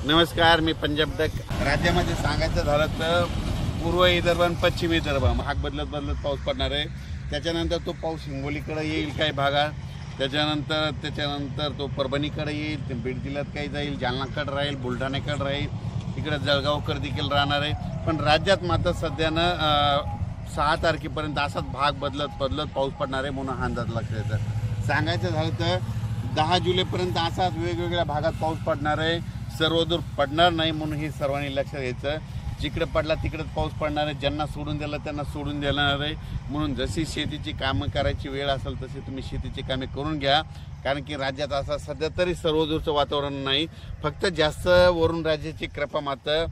नमस्कार, मी पंजाब डक. राज्यामध्ये सांगायचं झालं तर पूर्व विदर्भ आणि पश्चिम विदर्भ भाग बदलत पाऊस पडणार आहे. त्याच्यानंतर तो पाऊस हिंगोलीकडे येईल काही भागात, त्याच्यानंतर तो परभणीकडे येईल, बीड जिल्ह्यात काही जाईल, जालनाकडे राहील, बुलढाण्याकडे राहील, इकडे जळगावकडे देखील राहणार आहे. पण राज्यात मात्र सध्यानं 6 तारखेपर्यंत असाच भाग बदलत पाऊस पडणार आहे म्हणून हा अंदाज लक्षात येतं. सांगायचं झालं तर 10 जुलैपर्यंत असाच वेगवेगळ्या भागात पाऊस पडणार आहे. सर्वदूर पडणार नाही म्हणून हे सर्वांनी लक्षात घ्यायचं. जिकडे पडला तिकडेच पाऊस पडणार आहे. ज्यांना सोडून दिलं त्यांना सोडून देणार आहे. म्हणून जशी शेतीची कामं करायची वेळ असेल तशी तुम्ही शेतीची कामे करून घ्या. कारण की राज्यात असं सध्या तरी सर्वदूरचं वातावरण नाही, फक्त जास्त वरून राज्याची कृपा मात्र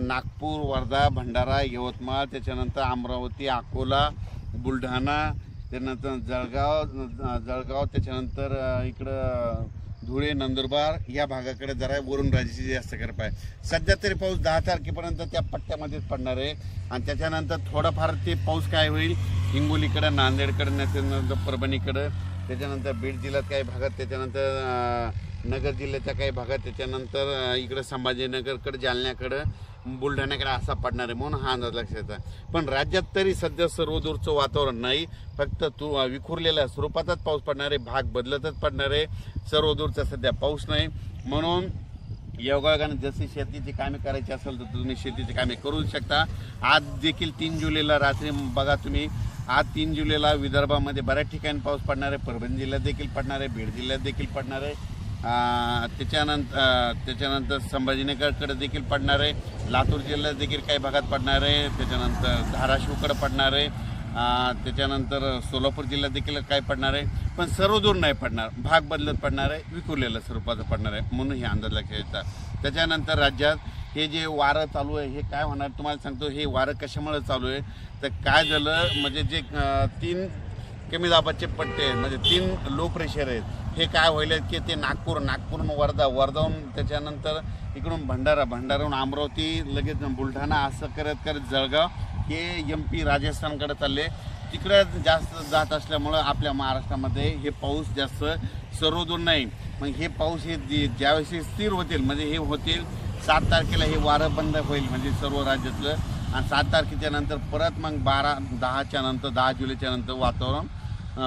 नागपूर, वर्धा, भंडारा, यवतमाळ, त्याच्यानंतर अमरावती, अकोला, बुलढाणा, त्यानंतर जळगाव, त्याच्यानंतर इकडं धुळे, नंदुरबार या भागाकडे जरा वरून राज्याची जास्त कृपा आहे. सध्या तरी पाऊस 10 तारखेपर्यंत त्या पट्ट्यामध्येच पडणार आहे. आणि त्याच्यानंतर थोडाफार ते पाऊस काय होईल हिंगोलीकडं, नांदेडकडं, त्याच्यानंतर परभणीकडं, त्याच्यानंतर बीड जिल्ह्यात काही भागात, त्याच्यानंतर नगर जिल्ह्याच्या काही भागात, त्याच्यानंतर इकडं संभाजीनगरकडं, जालन्याकडं, बुलढाण्याकडे असा पडणार आहे म्हणून हा अंदाज लक्षात येतो. पण राज्यात तरी सध्या सर्वदूरचं वातावरण नाही, फक्त विखुरलेल्या स्वरूपातच पाऊस पडणार आहे. भाग बदलतच पडणार आहे. सर्वदूरचा सध्या पाऊस नाही. म्हणून योगायोगाने जशी शेतीची कामे करायची असेल तर तुम्ही शेतीची कामे करू शकता. आज देखील 3 जुलैला रात्री बघा तुम्ही, आज 3 जुलैला विदर्भामध्ये बऱ्याच ठिकाणी पाऊस पडणार आहे. परभणी जिल्ह्यात देखील पडणार आहे, बीड जिल्ह्यात देखील पडणार आहे, त्याच्यानंतर संभाजीनगरकडे देखील पडणार आहे, लातूर जिल्ह्यात देखील काही भागात पडणार आहे, त्याच्यानंतर धाराशिवकडे पडणार आहे, त्याच्यानंतर सोलापूर जिल्ह्यात देखील काही पडणार आहे. पण सर्वदूर नाही पडणार, भाग बदलत पडणार आहे, विखुरलेल्या स्वरूपाचं पडणार आहे म्हणून हे अंदाज लक्षात येतात. त्याच्यानंतर राज्यात हे जे वारं चालू आहे हे काय होणार तुम्हाला सांगतो. हे वारं कशामुळे चालू आहे तर काय झालं म्हणजे जे 3 कमी दाबाचे पट्टे आहेत म्हणजे 3 लो प्रेशर आहेत, हे काय होईल की ते नागपूरहून वर्धाहून त्याच्यानंतर इकडून भंडाराहून अमरावती, लगेच बुलढाणा असं करत जळगाव, हे MP राजस्थानकडे चालले. तिकडे जास्त जात असल्यामुळं आपल्या महाराष्ट्रामध्ये हे पाऊस जास्त सर्वदूर नाही. मग हे पाऊस हे ज्यावेळेस स्थिर होतील म्हणजे हे होतील 7 तारखेला हे वारं बंद होईल म्हणजे सर्व राज्यातलं. आणि 7 तारखेच्या नंतर परत मग 10 जुलैच्या नंतर वातावरण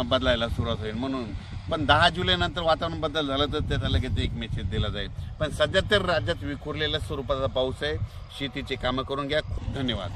बदलायला सुरुवात होईल. म्हणून पण 10 जुलैनंतर वातावरण बदल झालं तर त्याचा लगेच एक मेसेज दिला जाईल. पण सध्या तर राज्यात विखुरलेल्या स्वरूपाचा पाऊस आहे. शेतीची कामं करून घ्या. धन्यवाद.